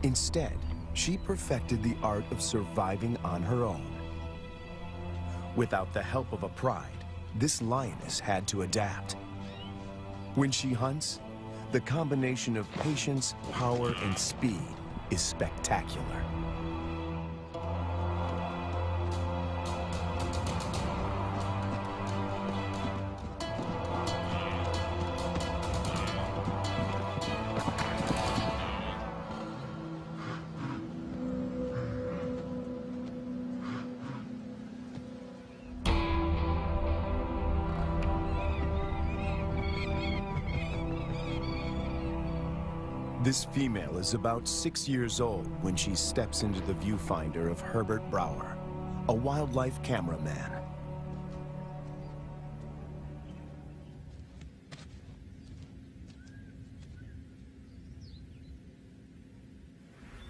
Instead, she perfected the art of surviving on her own. Without the help of a pride, this lioness had to adapt. When she hunts, the combination of patience, power, and speed is spectacular. This female is about 6 years old when she steps into the viewfinder of Herbert Brauer, a wildlife cameraman.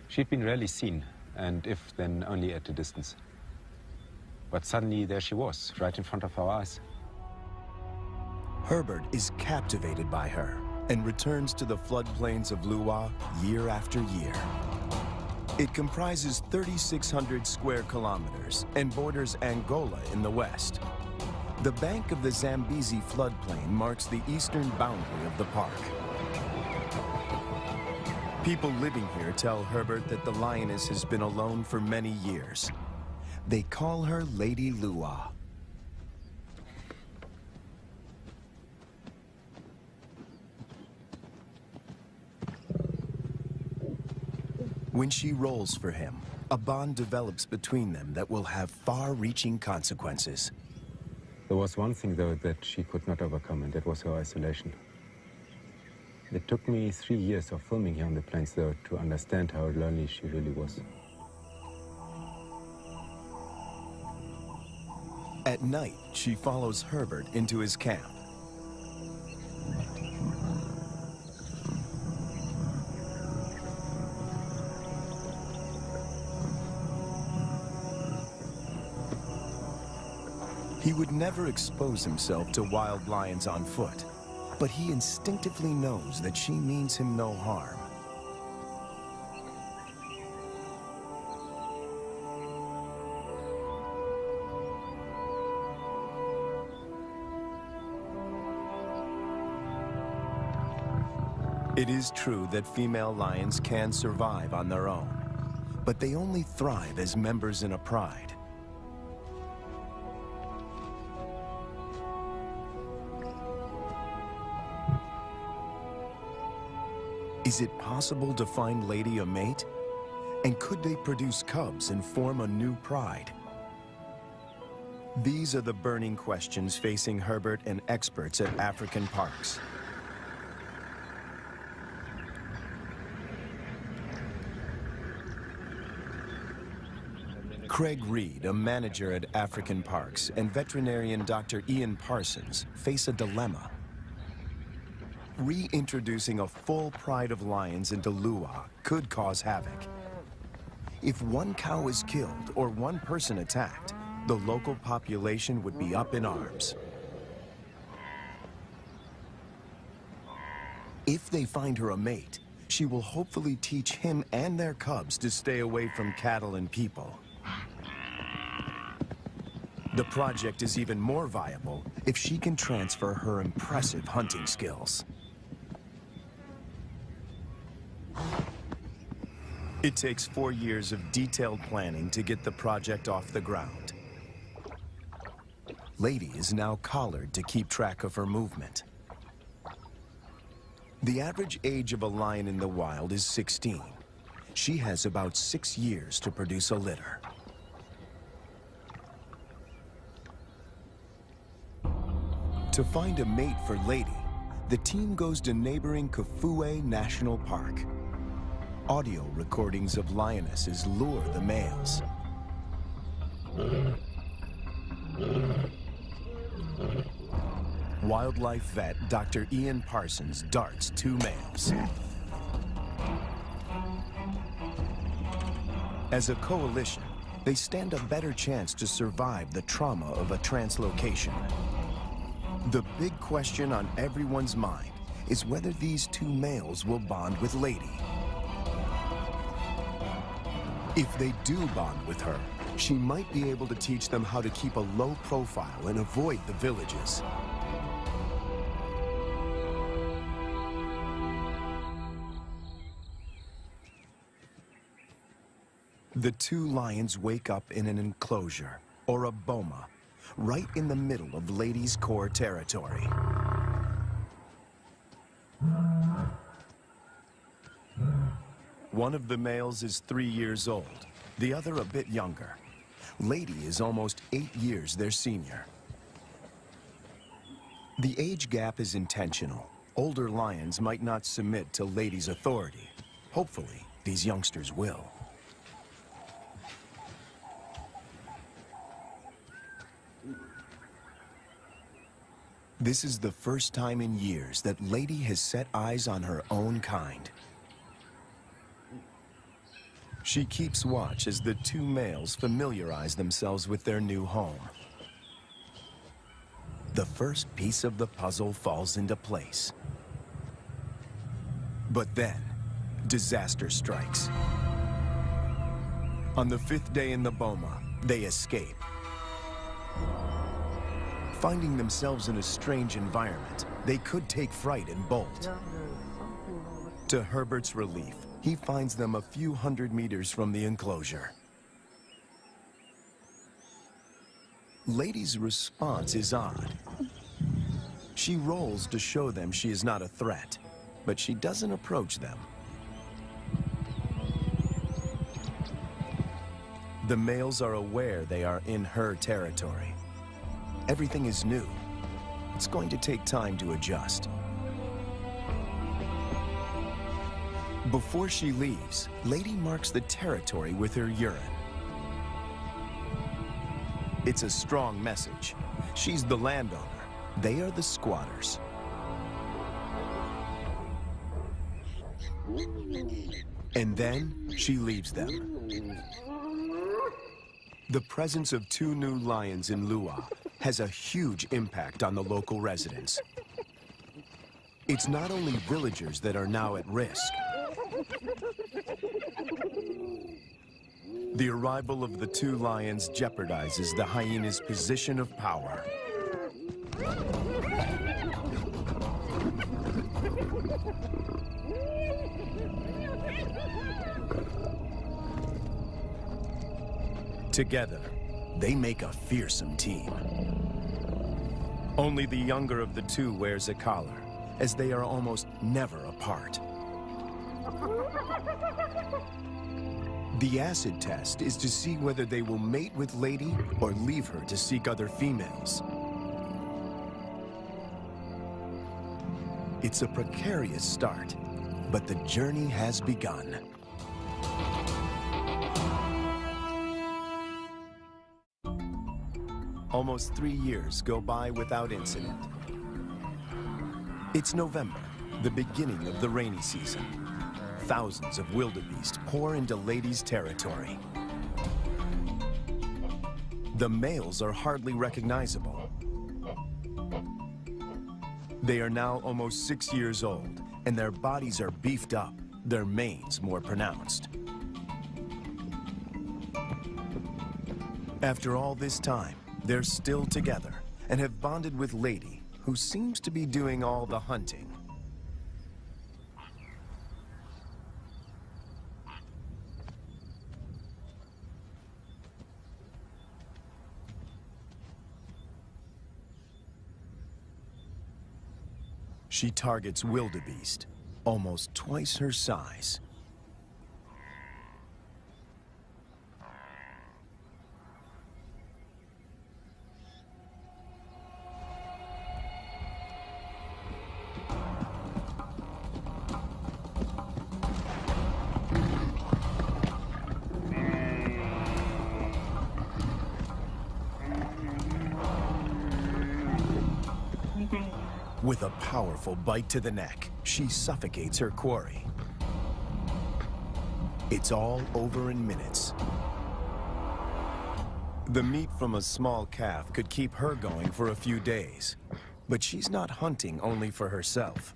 She'd been rarely seen, and if then only at a distance. But suddenly there she was, right in front of our eyes. Herbert is captivated by her and returns to the floodplains of Luwa year after year. It comprises 3,600 square kilometers and borders Angola in the west. The bank of the Zambezi floodplain marks the eastern boundary of the park. People living here tell Herbert that the lioness has been alone for many years. They call her Lady Luwa. When she rolls for him, a bond develops between them that will have far-reaching consequences. There was one thing, though, that she could not overcome, and that was her isolation. It took me 3 years of filming here on the plains, though, to understand how lonely she really was. At night, she follows Herbert into his camp. He would never expose himself to wild lions on foot, but he instinctively knows that she means him no harm. It is true that female lions can survive on their own, but they only thrive as members in a pride. Is it possible to find Lady a mate? And could they produce cubs and form a new pride? These are the burning questions facing Herbert and experts at African parks. Craig Reed, a manager at African Parks, and veterinarian Dr. Ian Parsons face a dilemma. Reintroducing a full pride of lions into Luwa could cause havoc. If one cow is killed or one person attacked, the local population would be up in arms. If they find her a mate, she will hopefully teach him and their cubs to stay away from cattle and people. The project is even more viable if she can transfer her impressive hunting skills. It takes 4 years of detailed planning to get the project off the ground. Lady is now collared to keep track of her movement. The average age of a lion in the wild is 16. She has about 6 years to produce a litter. To find a mate for Lady, the team goes to neighboring Kafue National Park. Audio recordings of lionesses lure the males. Wildlife vet Dr. Ian Parsons darts 2 males. As a coalition, they stand a better chance to survive the trauma of a translocation. The big question on everyone's mind is whether these 2 males will bond with Lady. If they do bond with her, she might be able to teach them how to keep a low profile and avoid the villages. The two lions wake up in an enclosure, or a boma, right in the middle of Lady's core territory. One of the males is 3 years old, the other a bit younger. Lady is almost 8 years their senior. The age gap is intentional. Older lions might not submit to Lady's authority. Hopefully, these youngsters will. This is the first time in years that Lady has set eyes on her own kind. She keeps watch as the two males familiarize themselves with their new home. The first piece of the puzzle falls into place. But then, disaster strikes. On the 5th day in the boma, they escape. Finding themselves in a strange environment, they could take fright and bolt. To Herbert's relief, he finds them a few hundred meters from the enclosure. Lady's response is odd. She rolls to show them she is not a threat, but she doesn't approach them. The males are aware they are in her territory. Everything is new. It's going to take time to adjust. Before she leaves, Lady marks the territory with her urine. It's a strong message. She's the landowner. They are the squatters. And then she leaves them. The presence of 2 new lions in Lua has a huge impact on the local residents. It's not only villagers that are now at risk. The arrival of the 2 lions jeopardizes the hyena's position of power. Together, they make a fearsome team. Only the younger of the 2 wears a collar, as they are almost never apart. The acid test is to see whether they will mate with Lady or leave her to seek other females. It's a precarious start, but the journey has begun. Almost 3 years go by without incident. It's November, the beginning of the rainy season. Thousands of wildebeest pour into Lady's territory. The males are hardly recognizable. They are now almost 6 years old, and their bodies are beefed up, their manes more pronounced. After all this time, they're still together and have bonded with Lady, who seems to be doing all the hunting. She targets wildebeest, almost twice her size. With a powerful bite to the neck, she suffocates her quarry. It's all over in minutes. The meat from a small calf could keep her going for a few days, but she's not hunting only for herself.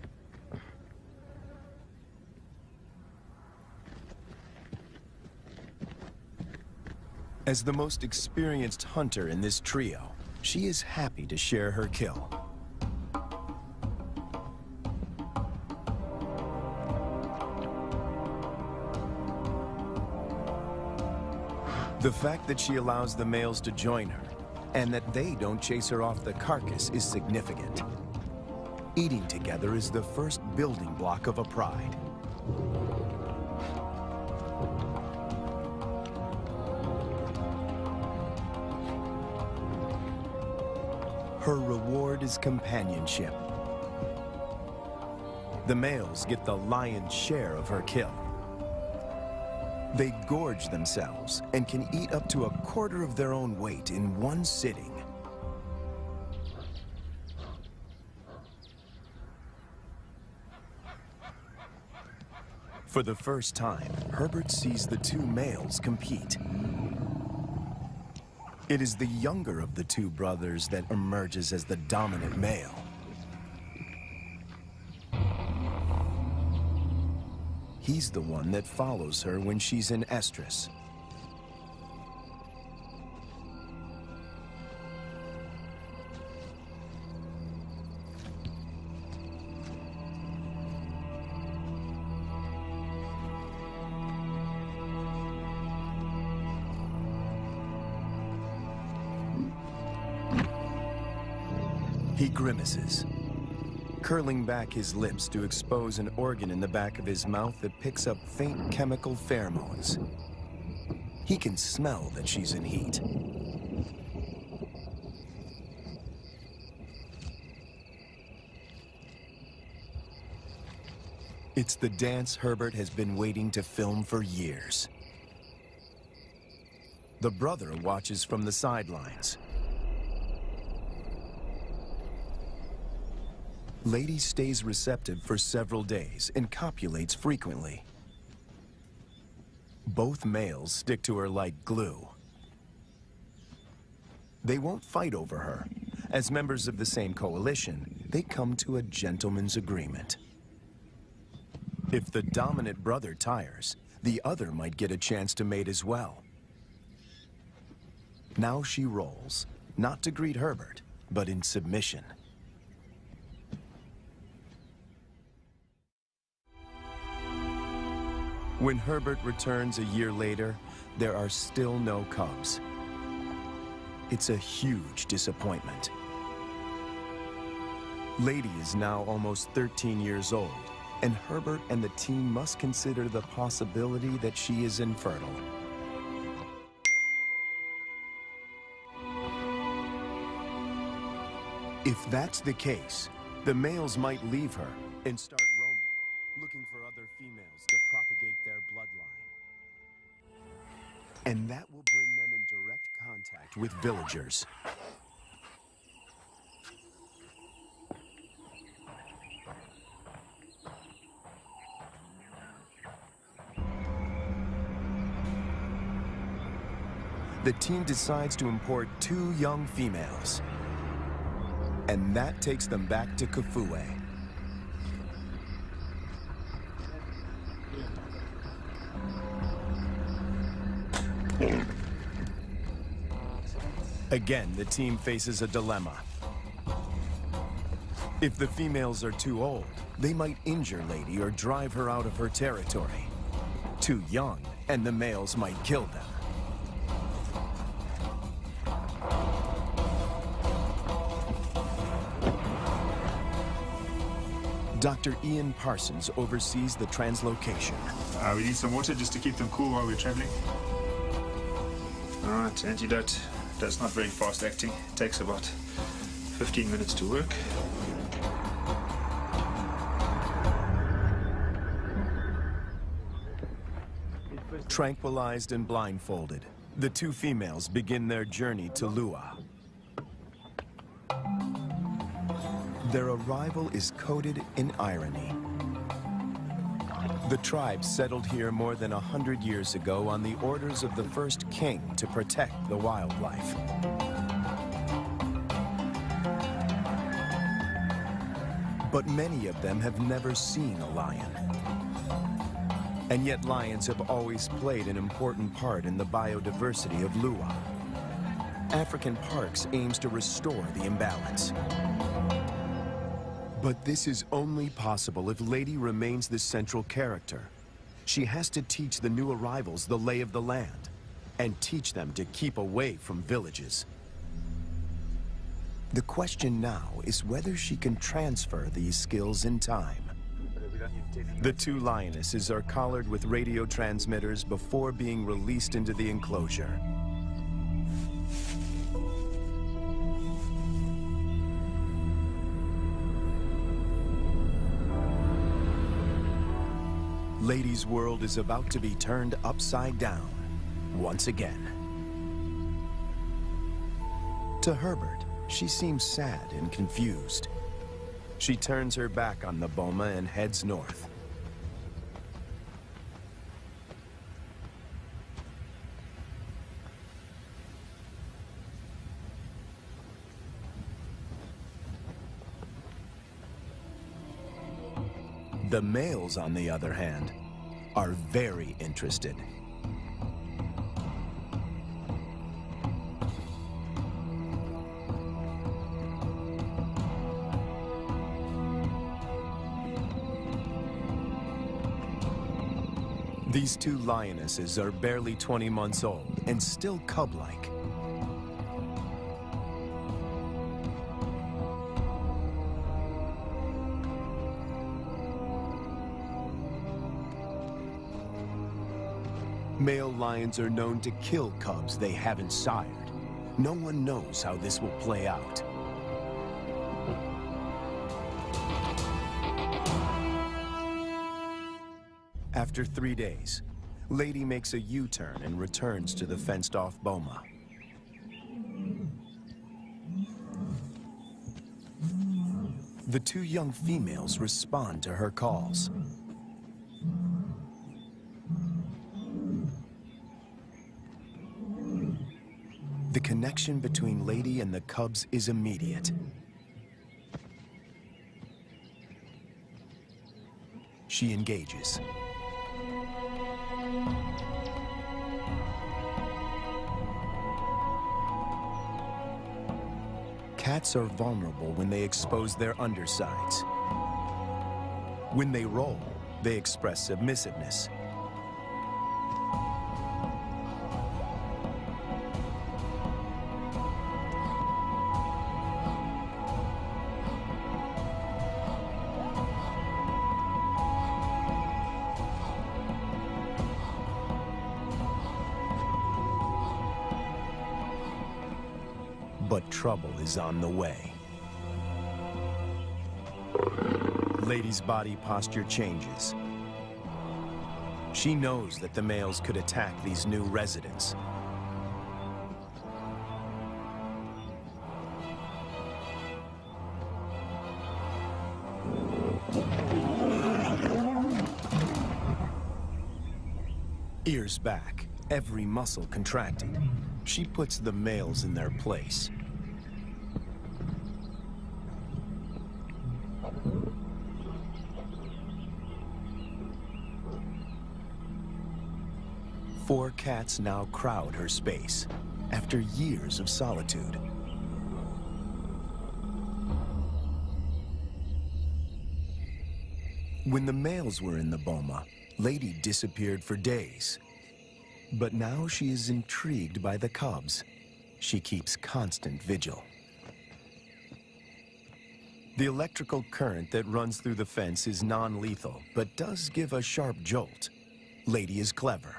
As the most experienced hunter in this trio, she is happy to share her kill. The fact that she allows the males to join her, and that they don't chase her off the carcass, is significant. Eating together is the first building block of a pride. Her reward is companionship. The males get the lion's share of her kill. They gorge themselves and can eat up to 1/4 of their own weight in one sitting. For the first time, Herbert sees the two males compete. It is the younger of the two brothers that emerges as the dominant male. He's the one that follows her when she's in estrus. He grimaces, curling back his lips to expose an organ in the back of his mouth that picks up faint chemical pheromones. He can smell that she's in heat. It's the dance Herbert has been waiting to film for years. The brother watches from the sidelines. Lady stays receptive for several days and copulates frequently. Both males stick to her like glue. They won't fight over her. As members of the same coalition, they come to a gentleman's agreement. If the dominant brother tires, the other might get a chance to mate as well. Now she rolls, not to greet Herbert, but in submission. When Herbert returns a year later, there are still no cubs. It's a huge disappointment. Lady is now almost 13 years old, and Herbert and the team must consider the possibility that she is infertile. If that's the case, the males might leave her and start roaming, looking for other females to propagate their bloodline. And that will bring them in direct contact with villagers. The team decides to import 2 young females. And that takes them back to Kafue. Again, the team faces a dilemma. If the females are too old, they might injure Lady or drive her out of her territory. Too young, and the males might kill them. Dr. Ian Parsons oversees the translocation. We need some water just to keep them cool while we're traveling. All right, antidote. That's not very fast acting. Takes about 15 minutes to work. Tranquilized and blindfolded, the 2 females begin their journey to Lua. Their arrival is coded in irony. The tribe settled here more than 100 years ago on the orders of the first king to protect the wildlife. But many of them have never seen a lion. And yet lions have always played an important part in the biodiversity of Lua. African Parks aims to restore the imbalance. But this is only possible if Lady remains the central character. She has to teach the new arrivals the lay of the land, and teach them to keep away from villages. The question now is whether she can transfer these skills in time. The two lionesses are collared with radio transmitters before being released into the enclosure. Lady's world is about to be turned upside down once again. To Herbert, she seems sad and confused. She turns her back on the boma and heads north. The males, on the other hand, are very interested. These two lionesses are barely 20 months old and still cub-like. Male lions are known to kill cubs they haven't sired. No one knows how this will play out. After 3 days, Lady makes a U-turn and returns to the fenced-off boma. The two young females respond to her calls. The connection between Lady and the cubs is immediate. She engages. Cats are vulnerable when they expose their undersides. When they roll, they express submissiveness. But trouble is on the way. Lady's body posture changes. She knows that the males could attack these new residents. Ears back, every muscle contracted. She puts the males in their place. Four cats now crowd her space, after years of solitude. When the males were in the boma, Lady disappeared for days. But now she is intrigued by the cubs. She keeps constant vigil. The electrical current that runs through the fence is non-lethal, but does give a sharp jolt. Lady is clever.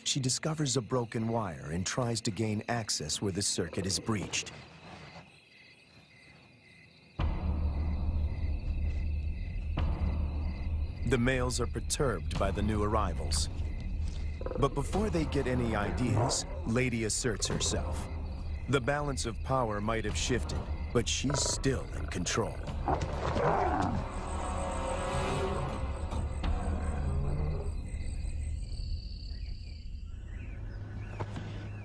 She discovers a broken wire and tries to gain access where the circuit is breached. The males are perturbed by the new arrivals. But before they get any ideas, Lady asserts herself. The balance of power might have shifted, but she's still in control.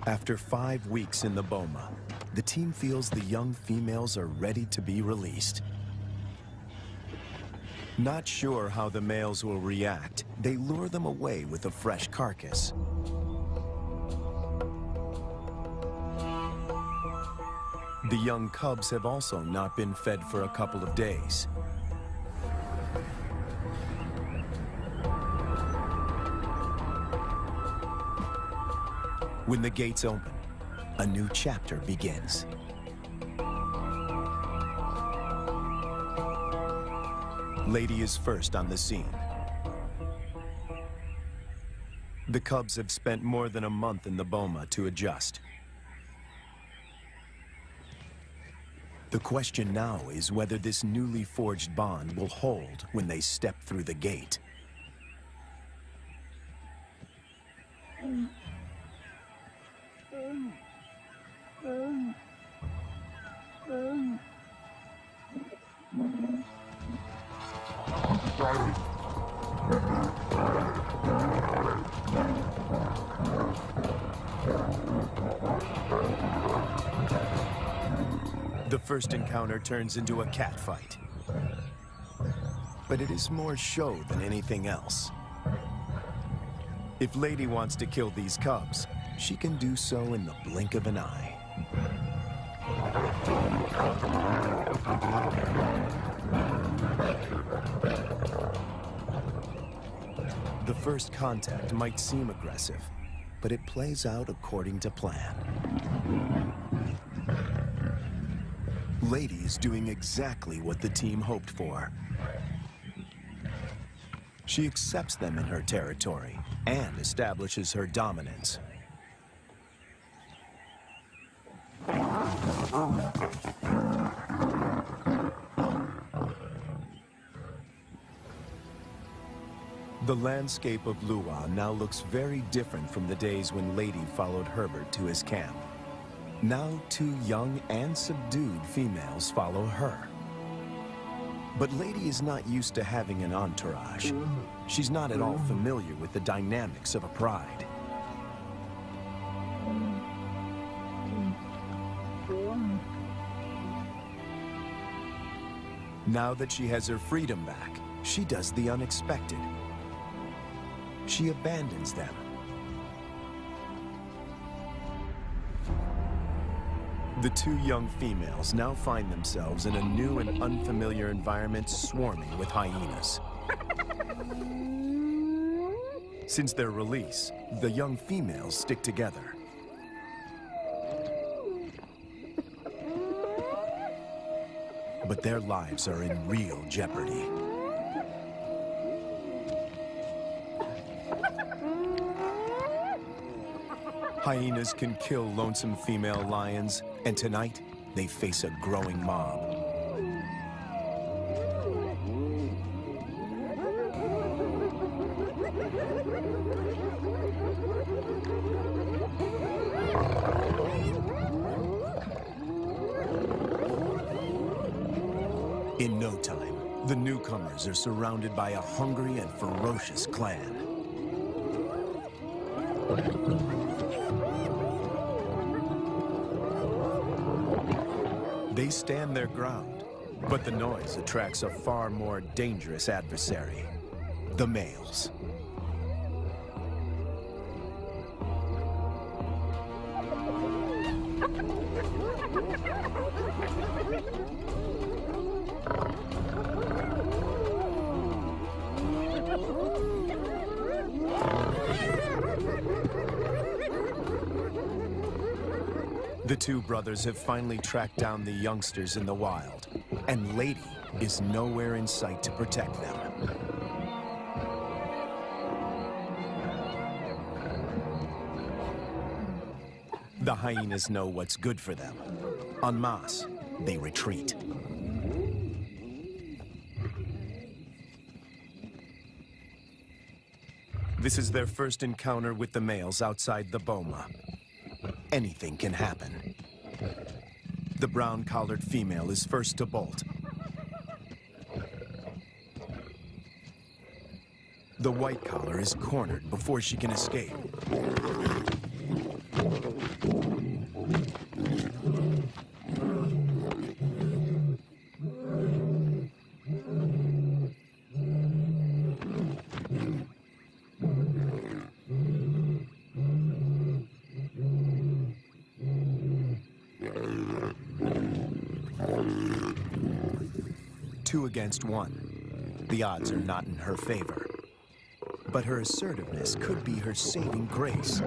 After 5 weeks in the boma, the team feels the young females are ready to be released. Not sure how the males will react, they lure them away with a fresh carcass. The young cubs have also not been fed for a couple of days. When the gates open, a new chapter begins. Lady is first on the scene. The cubs have spent more than a month in the boma to adjust. The question now is whether this newly forged bond will hold when they step through the gate. The first encounter turns into a catfight. But it is more show than anything else. If Lady wants to kill these cubs, she can do so in the blink of an eye. The first contact might seem aggressive, but it plays out according to plan. Lady is doing exactly what the team hoped for. She accepts them in her territory and establishes her dominance. The landscape of Luwa now looks very different from the days when Lady followed Herbert to his camp. Now 2 young and subdued females follow her. But Lady is not used to having an entourage. She's not at all familiar with the dynamics of a pride. Now that she has her freedom back, she does the unexpected. She abandons them. The 2 young females now find themselves in a new and unfamiliar environment swarming with hyenas. Since their release, the young females stick together. But their lives are in real jeopardy. Hyenas can kill lonesome female lions, and tonight, they face a growing mob. In no time, the newcomers are surrounded by a hungry and ferocious clan. They stand their ground, but the noise attracts a far more dangerous adversary, the males. The 2 brothers have finally tracked down the youngsters in the wild, and Lady is nowhere in sight to protect them. The hyenas know what's good for them. En masse, they retreat. This is their first encounter with the males outside the boma. Anything can happen. The brown-collared female is first to bolt. The white collar is cornered before she can escape. 2 against 1. The odds are not in her favor. But her assertiveness could be her saving grace.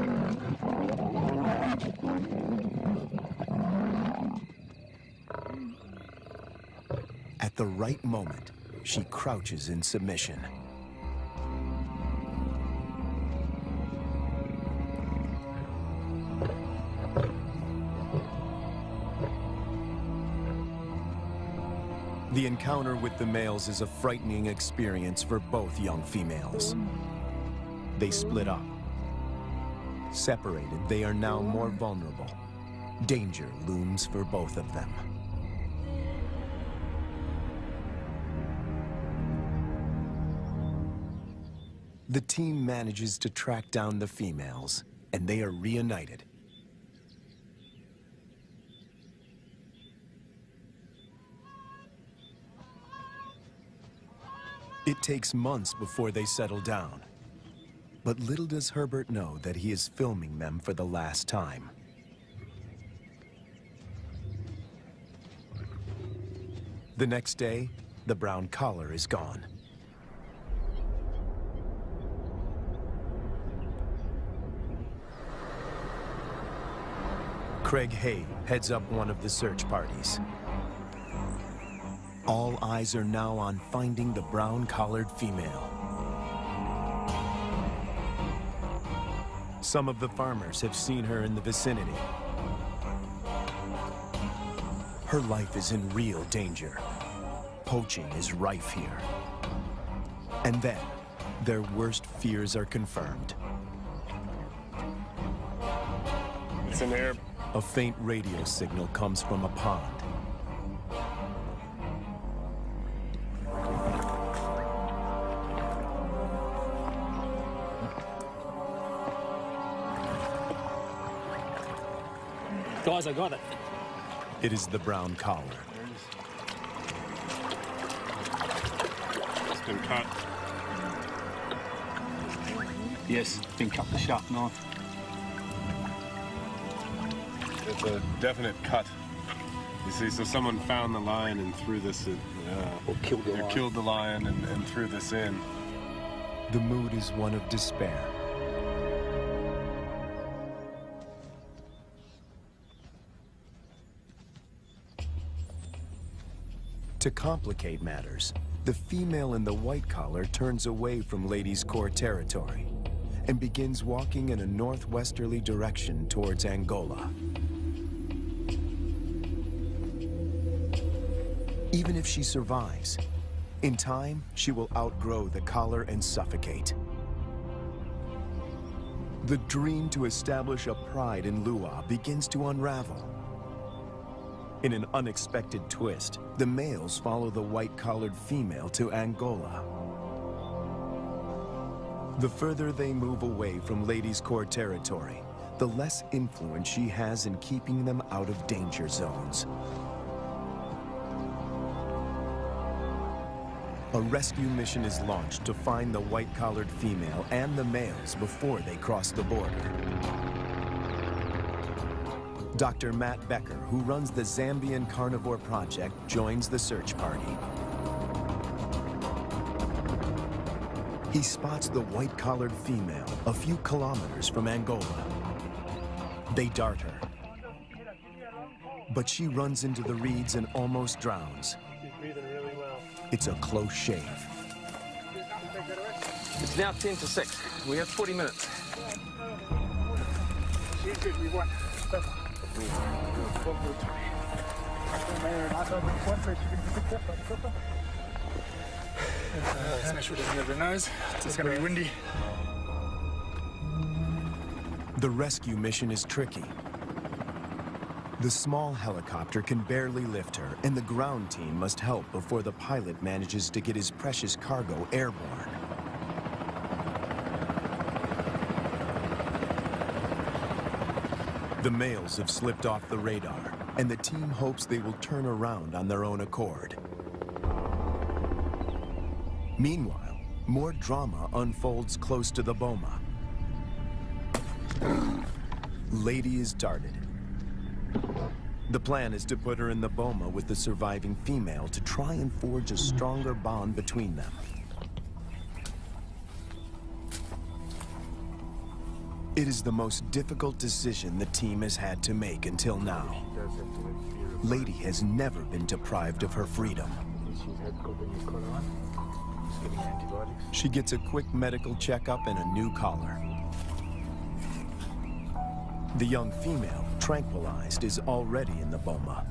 At the right moment, she crouches in submission. The encounter with the males is a frightening experience for both young females. They split up. Separated, they are now more vulnerable. Danger looms for both of them. The team manages to track down the females, and they are reunited. It takes months before they settle down. But little does Herbert know that he is filming them for the last time. The next day, the brown collar is gone. Craig Hay heads up one of the search parties. All eyes are now on finding the brown-collared female. Some of the farmers have seen her in the vicinity. Her life is in real danger. Poaching is rife here. And then, their worst fears are confirmed. It's an air. A faint radio signal comes from a pond. Guys, I got it. It is the brown collar. It's been cut. Yes, been cut with a sharp knife. It's a definite cut. You see, so someone found the lion and threw this in. Or killed the lion. Killed the lion and threw this in. The mood is one of despair. To complicate matters, the female in the white collar turns away from Ladies' Corps territory and begins walking in a northwesterly direction towards Angola. Even if she survives, in time, she will outgrow the collar and suffocate. The dream to establish a pride in Luwa begins to unravel. In an unexpected twist, the males follow the white-collared female to Angola. The further they move away from Ladies' Corps territory, the less influence she has in keeping them out of danger zones. A rescue mission is launched to find the white-collared female and the males before they cross the border. Dr. Matt Becker, who runs the Zambian Carnivore Project, joins the search party. He spots the white-collared female a few kilometers from Angola. They dart her. But she runs into the reeds and almost drowns. She's breathing really well. It's a close shave. It's now 10 to 6. We have 40 minutes. Make sure it doesn't have their nose. It's gonna be windy. The rescue mission is tricky. The small helicopter can barely lift her, and the ground team must help before the pilot manages to get his precious cargo airborne. The males have slipped off the radar, and the team hopes they will turn around on their own accord. Meanwhile, more drama unfolds close to the boma. Lady is darted. The plan is to put her in the boma with the surviving female to try and forge a stronger bond between them. It is the most difficult decision the team has had to make until now. Lady has never been deprived of her freedom. She gets a quick medical checkup and a new collar. The young female, tranquilized, is already in the boma.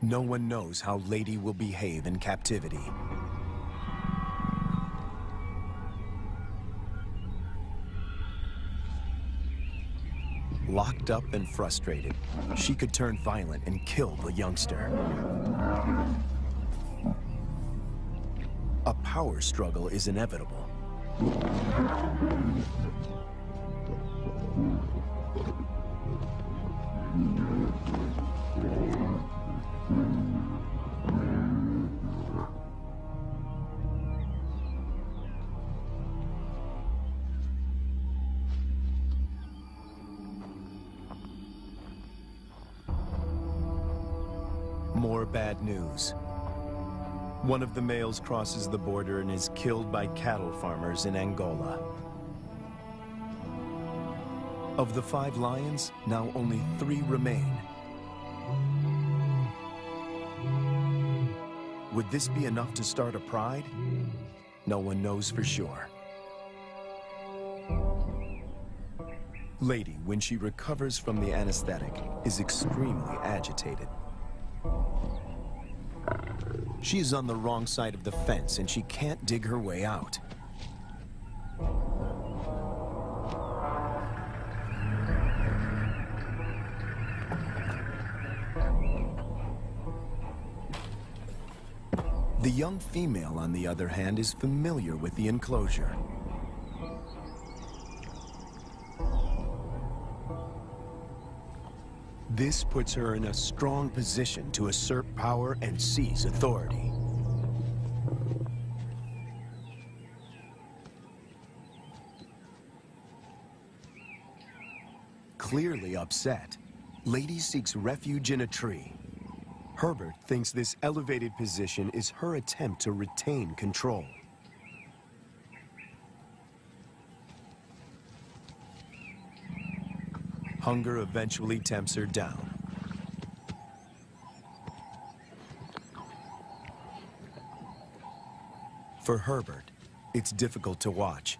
No one knows how Lady will behave in captivity. Locked up and frustrated, she could turn violent and kill the youngster. A power struggle is inevitable. More bad news. One of the males crosses the border and is killed by cattle farmers in Angola. Of the 5 lions, now only 3 remain. Would this be enough to start a pride? No one knows for sure. Lady, when she recovers from the anesthetic, is extremely agitated. She is on the wrong side of the fence and she can't dig her way out. The young female, on the other hand, is familiar with the enclosure. This puts her in a strong position to assert power and seize authority. Clearly upset, Lady seeks refuge in a tree. Herbert thinks this elevated position is her attempt to retain control. Hunger eventually tempts her down. For Herbert, it's difficult to watch.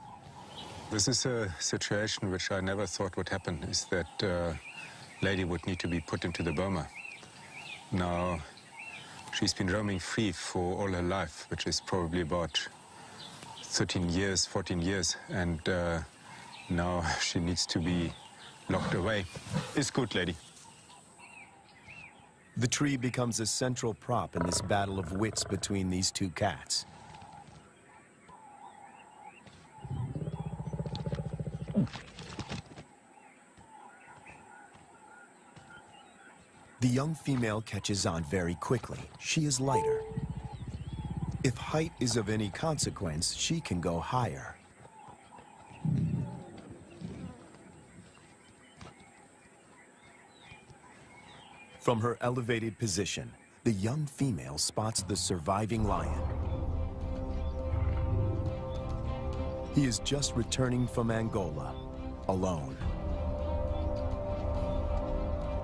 This is a situation which I never thought would happen, is that Lady would need to be put into the boma. Now, she's been roaming free for all her life, which is probably about 13 years, 14 years, and now she needs to be locked away. It's good, Lady. The tree becomes a central prop in this battle of wits between these 2 cats. The young female catches on very quickly. She is lighter. If height is of any consequence, she can go higher. From her elevated position, the young female spots the surviving lion. He is just returning from Angola, alone.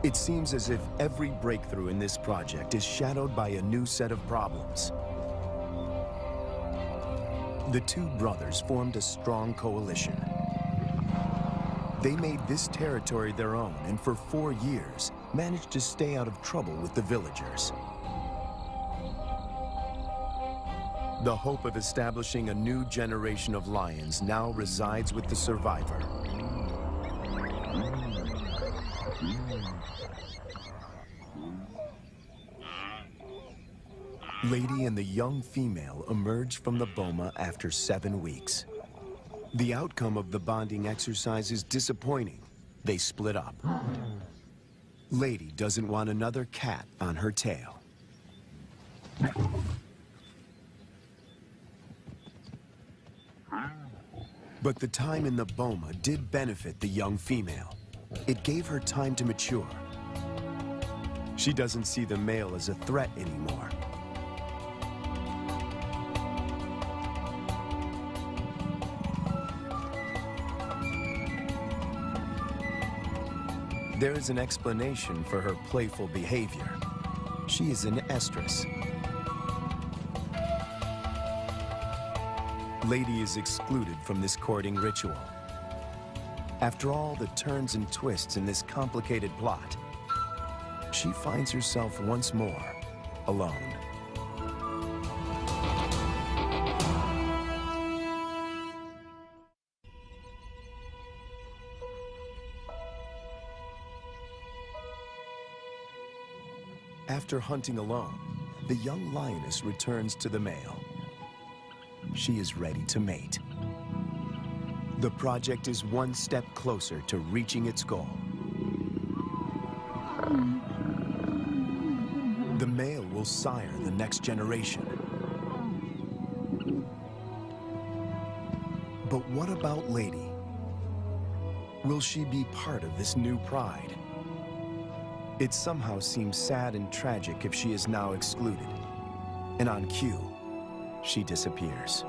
It seems as if every breakthrough in this project is shadowed by a new set of problems. The 2 brothers formed a strong coalition. They made this territory their own and for 4 years managed to stay out of trouble with the villagers. The hope of establishing a new generation of lions now resides with the survivor. Lady and the young female emerge from the boma after 7 weeks. The outcome of the bonding exercise is disappointing. They split up. Lady doesn't want another cat on her tail. But the time in the boma did benefit the young female. It gave her time to mature. She doesn't see the male as a threat anymore. There is an explanation for her playful behavior. She is an estrus. Lady is excluded from this courting ritual. After all the turns and twists in this complicated plot, she finds herself once more alone. After hunting alone, the young lioness returns to the male. She is ready to mate. The project is one step closer to reaching its goal. The male will sire the next generation. But what about Lady? Will she be part of this new pride? It somehow seems sad and tragic if she is now excluded. And on cue, she disappears.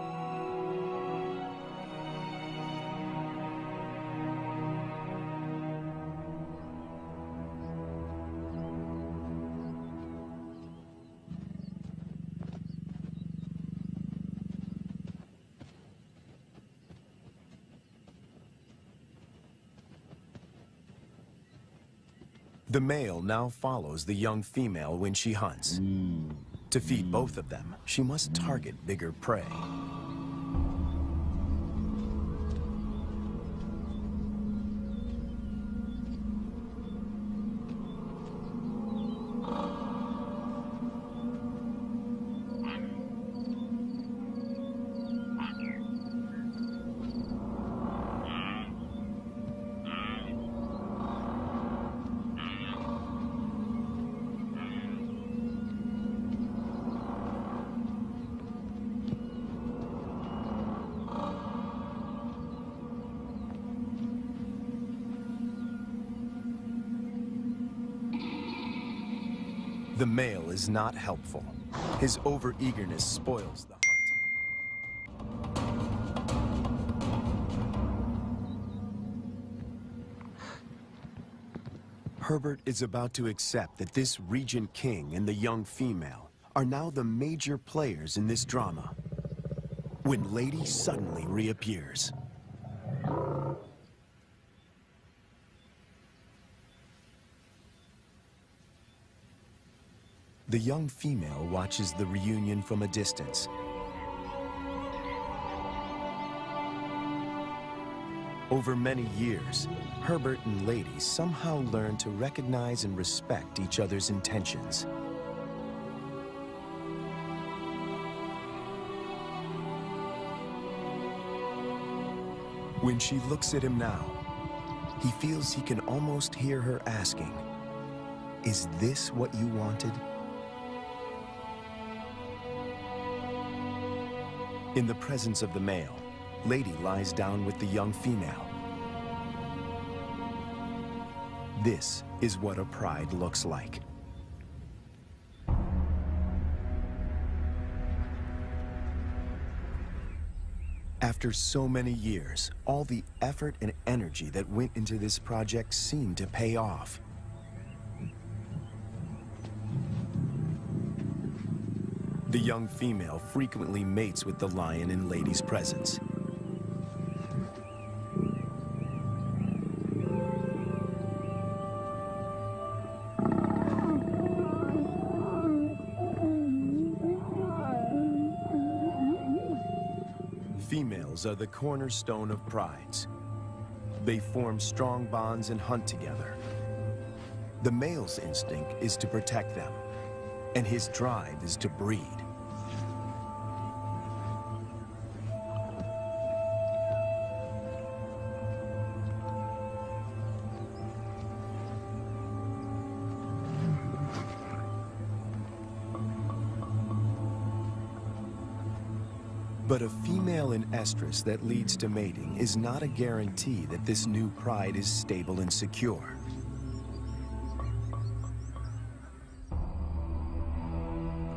The male now follows the young female when she hunts. To feed both of them, she must target bigger prey. The male is not helpful. His overeagerness spoils the hunt. Herbert is about to accept that this Regent King and the young female are now the major players in this drama, when Lady suddenly reappears. The young female watches the reunion from a distance. Over many years, Herbert and Lady somehow learn to recognize and respect each other's intentions. When she looks at him now, he feels he can almost hear her asking, "Is this what you wanted?" In the presence of the male, Lady lies down with the young female. This is what a pride looks like. After so many years, all the effort and energy that went into this project seemed to pay off. The young female frequently mates with the lion in Lady's presence. Females are the cornerstone of prides. They form strong bonds and hunt together. The male's instinct is to protect them, and his drive is to breed. But a female in estrus that leads to mating is not a guarantee that this new pride is stable and secure.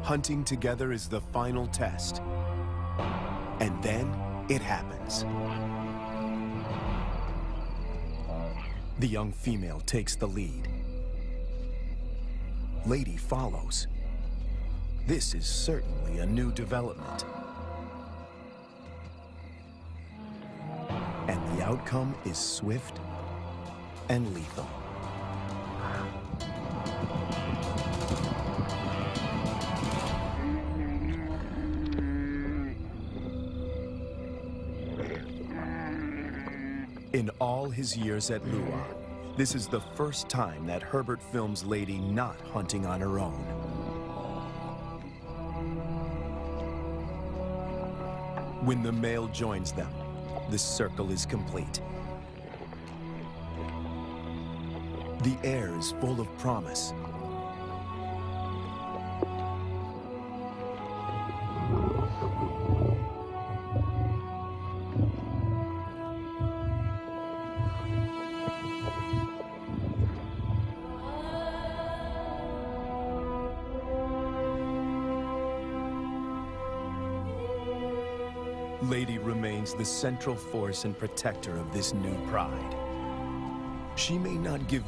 Hunting together is the final test. And then it happens. The young female takes the lead. Lady follows. This is certainly a new development. And the outcome is swift and lethal. In all his years at Luwa, this is the first time that Herbert films Lady not hunting on her own. When the male joins them, the circle is complete. The air is full of promise. Lady remains the central force and protector of this new pride. She may not give